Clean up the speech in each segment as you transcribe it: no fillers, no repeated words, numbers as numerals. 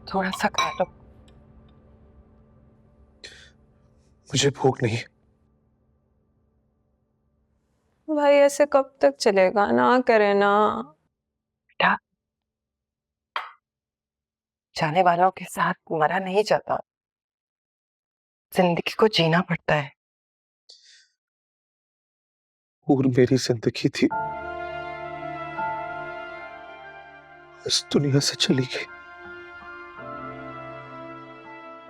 थोड़ा सा खा लो। मुझे भूख नहीं है। भाई ऐसे कब तक चलेगा, ना करे ना। बेटा, जाने वालों के साथ मरा नहीं जाता, जिंदगी को जीना पड़ता है। और मेरी जिंदगी थी, इस दुनिया से चली गई।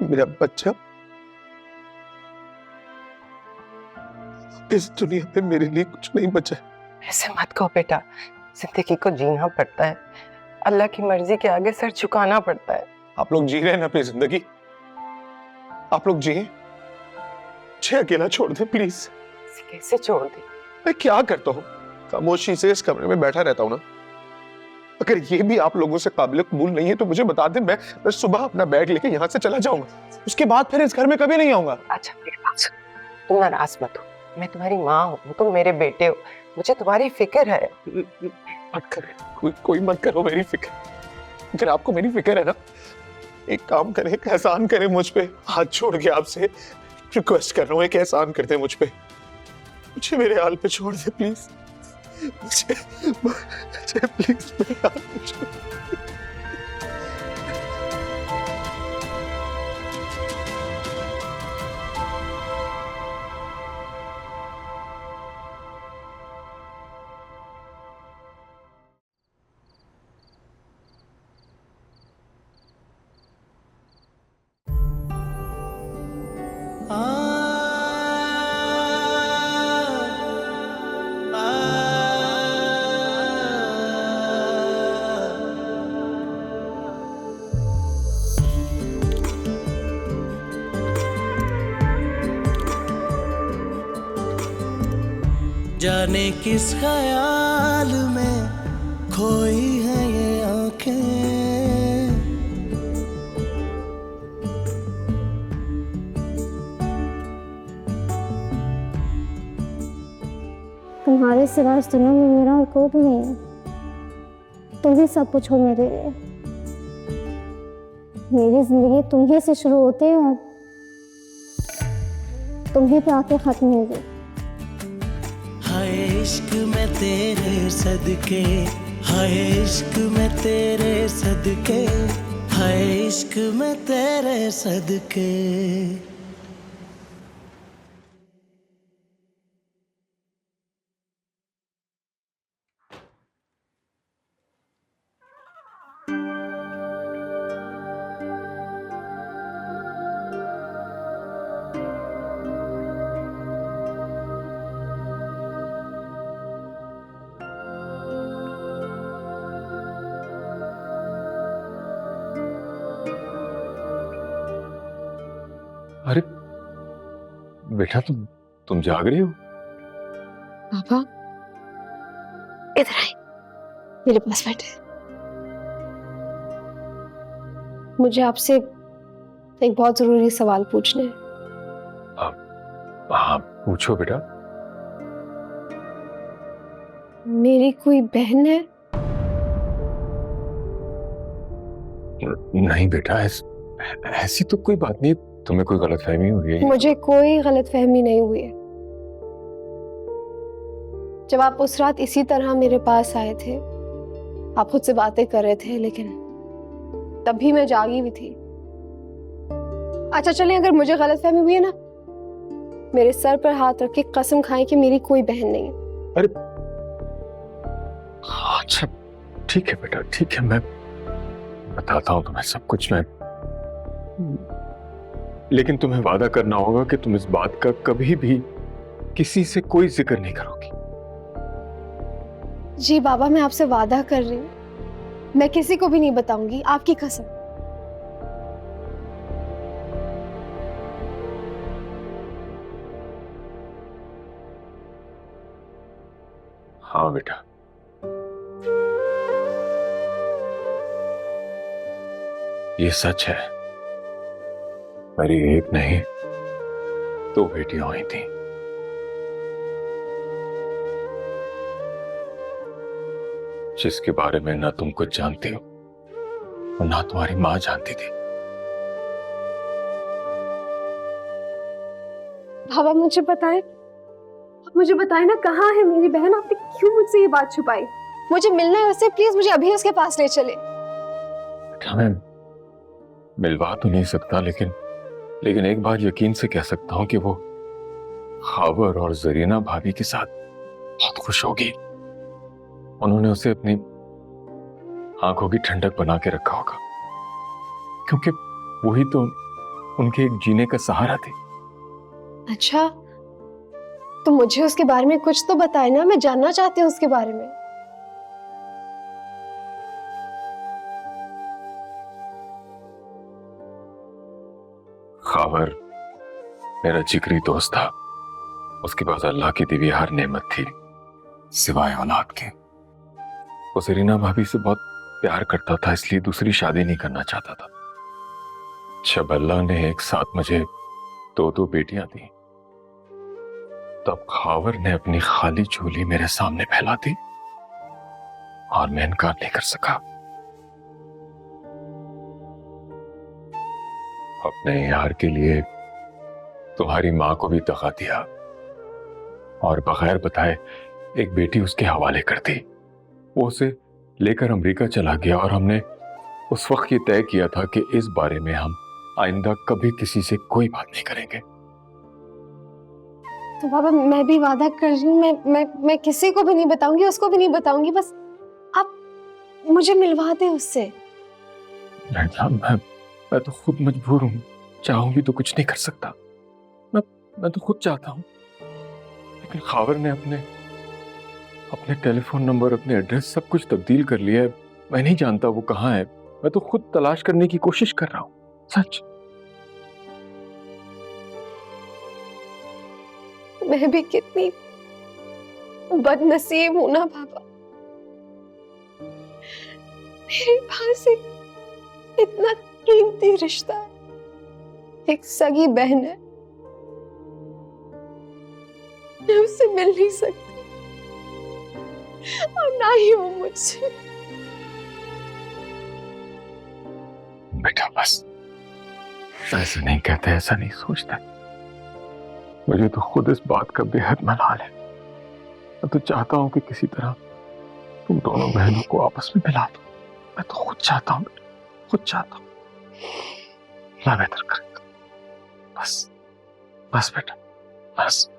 मेरा बच्चा इस दुनिया में मेरे लिए कुछ नहीं बचा। ऐसे मत कहो बेटा, जिंदगी को जीना पड़ता है, अल्लाह की मर्जी के आगे सर झुकाना पड़ता है। आप लोग जी रहे हैं ना अपनी जिंदगी, आप लोग जिए, मुझे अकेला छोड़ दे प्लीज। कैसे छोड़ दी? मैं क्या करता हूँ, खामोशी से इस कमरे में बैठा रहता हूँ ना। अगर ये भी आप लोगों से काबिल कबूल नहीं है तो मुझे बता दे, मैं सुबह अपना बैग लेके यहाँ से चला जाऊंगा, उसके बाद फिर इस घर में कभी नहीं आऊंगा। अच्छा मेरी बात सुन, तुम नाराज मत हो, मैं तुम्हारी माँ हूँ, तुम मेरे बेटे हो, मुझे तुम्हारी फिक्र है। मत करे, कोई मत करो मेरी फिक्र। अगर आपको मेरी फिक्र है ना, एक काम करें, एक एहसान करें मुझ पे, हाथ छोड़ के आपसे रिक्वेस्ट कर रहा हूँ, एक एहसान करते हैं मुझ पे, मुझे मेरे हाल पे छोड़ दे प्लीज। मुझे प्लीज मेरे हाल पे छोड़ दे। जाने किस ख्याल में खोई है ये आंखें, तुम्हारे सिवा इस दुनिया में मेरा और कोई भी नहीं है। तुम ही सब कुछ हो मेरे लिए। मेरी जिंदगी तुम ही से शुरू होती है और तुम ही पे आके खत्म होगी। हाय इश्क में तेरे सदके, हाय इश्क में तेरे सदके, हाय इश्क में तेरे सदके। अरे बेटा, तुम जाग रही हो? पापा इधर आए, मेरे पास बैठे। मुझे आपसे एक बहुत जरूरी सवाल पूछने हैं। हाँ पूछो बेटा। मेरी कोई बहन है? नहीं बेटा, ऐसी तो कोई बात नहीं, तुम्हें कोई गलतफहमी हुई है? मुझे कोई गलतफहमी नहीं हुई है। जब आप उस रात इसी तरह मेरे पास आए थे, आप खुद से बातें कर रहे थे, लेकिन तभी मैं जागी हुई थी। अच्छा चलें, अगर मुझे गलतफहमी हुई है ना, मेरे सर पर हाथ रख के कसम खाएं कि मेरी कोई बहन नहीं है। अरे अच्छा ठीक है बेटा, ठीक है, मैं बताता हूँ तुम्हें सब कुछ। मैं लेकिन तुम्हें वादा करना होगा कि तुम इस बात का कभी भी किसी से कोई जिक्र नहीं करोगी। जी बाबा, मैं आपसे वादा कर रही हूँ, मैं किसी को भी नहीं बताऊंगी, आपकी कसम। हाँ बेटा, ये सच है, मेरी एक नहीं दो बेटियां हुई थी। जिसके बारे में ना तुम कुछ जानती हो और ना तुम्हारी माँ जानती थी। बाबा मुझे बताएं ना, कहाँ है मेरी बहन? आपने क्यों मुझसे ये बात छुपाई? मुझे मिलना है उससे, प्लीज मुझे अभी उसके पास ले चले। क्या मैं मिलवा तो नहीं सकता, लेकिन एक बात यकीन से कह सकता हूं कि वो खावर और जरीना भाभी के साथ बहुत खुश होगी। उन्होंने उसे अपनी आंखों की ठंडक बना के रखा होगा, क्योंकि वही तो उनके एक जीने का सहारा थी। अच्छा, तो मुझे उसके बारे में कुछ तो बताए ना, मैं जानना चाहती हूँ उसके बारे में। खावर मेरा जिगरी दोस्त था, उसके पास अल्लाह की दी हुई हर नेमत थी सिवाय औलाद के। वो सरीना भाभी से बहुत प्यार करता था, इसलिए दूसरी शादी नहीं करना चाहता था। जब अल्लाह ने एक साथ मुझे दो बेटियां दी, तब खावर ने अपनी खाली झोली मेरे सामने फैला दी और मैं इनकार नहीं कर सका। अपने यार के लिए तुम्हारी मां को भी दगा दिया और बगैर बताए एक बेटी उसके हवाले कर दी। वो उसे लेकर अमेरिका चला गया और हमने उस वक्त ये तय किया था कि इस बारे में हम आइंदा कभी किसी से कोई बात नहीं करेंगे। तो बाबा मैं भी वादा कर रही हूँ, मैं किसी को भी नहीं बताऊंगी, उसको भी नहीं बताऊंगी, बस आप मुझे मिलवा दे उससे। मैं तो खुद मजबूर हूँ, चाहूं भी तो कुछ नहीं कर सकता। मैं तो खुद चाहता हूँ, लेकिन खावर ने अपने टेलीफोन नंबर, अपने एड्रेस सब कुछ तब्दील कर लिया है। मैं नहीं जानता वो कहाँ है। मैं तो खुद तलाश करने की कोशिश कर रहा हूँ, सच। मैं भी कितनी बदनसीब हूं ना बाबा, मेरे पास एक इतना कीमती रिश्ता है, एक सगी बहन है, मैं उससे मिल नहीं सकती और ना ही वो मुझसे। बेटा बस ऐसे नहीं कहते, ऐसा नहीं सोचता। मुझे तो खुद इस बात का बेहद मलाल है। मैं तो चाहता हूं कि किसी तरह तुम दोनों बहनों को आपस में मिला दो। मैं तो खुद चाहता हूं, खुद चाहता हूं। अल्लाह बेहतर करेगा। बस बेटा, बस।